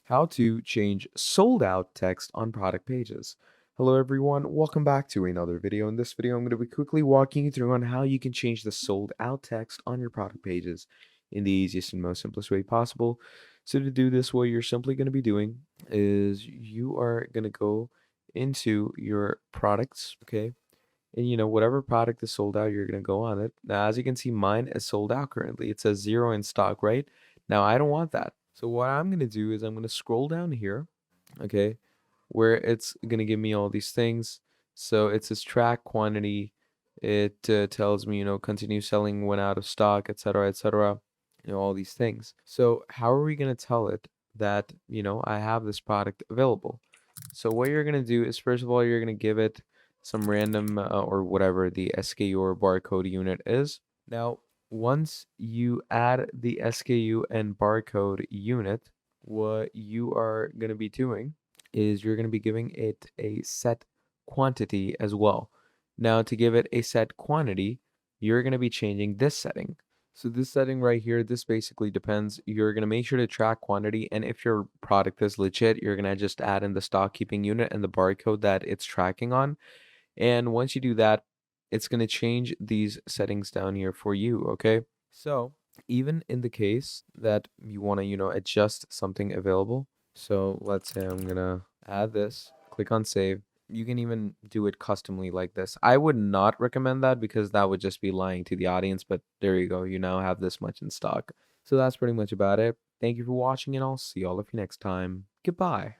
How to change sold out text on product pages. Hello everyone, welcome back to another video. In this video, I'm going to be quickly walking you through on how you can change the sold out text on your product pages in the easiest and most simplest way possible. So to do this, what you're simply going to be doing is you are going to go into your products, okay? And whatever product is sold out, you're going to go on it. Now, as you can see, mine is sold out currently. It says 0 in stock, right? Now, I don't want that. So what I'm going to do is I'm going to scroll down here, okay, where it's going to give me all these things. So it says track quantity. It tells me, continue selling when out of stock, etc., etc., all these things. So how are we going to tell it that, I have this product available? So what you're going to do is, first of all, you're going to give it some random or whatever the SKU or barcode unit is. Now, once you add the SKU and barcode unit, what you are going to be doing is you're going to be giving it a set quantity as well. Now, to give it a set quantity, you're going to be changing this setting. So this setting right here, this basically depends. You're going to make sure to track quantity, and if your product is legit, you're going to just add in the stock keeping unit and the barcode that it's tracking on. And once you do that, it's going to change these settings down here for you, okay? So even in the case that you want to, adjust something available. So let's say I'm going to add this, click on save. You can even do it customly like this. I would not recommend that because that would just be lying to the audience, but there you go. You now have this much in stock. So that's pretty much about it. Thank you for watching, and I'll see all of you next time. Goodbye.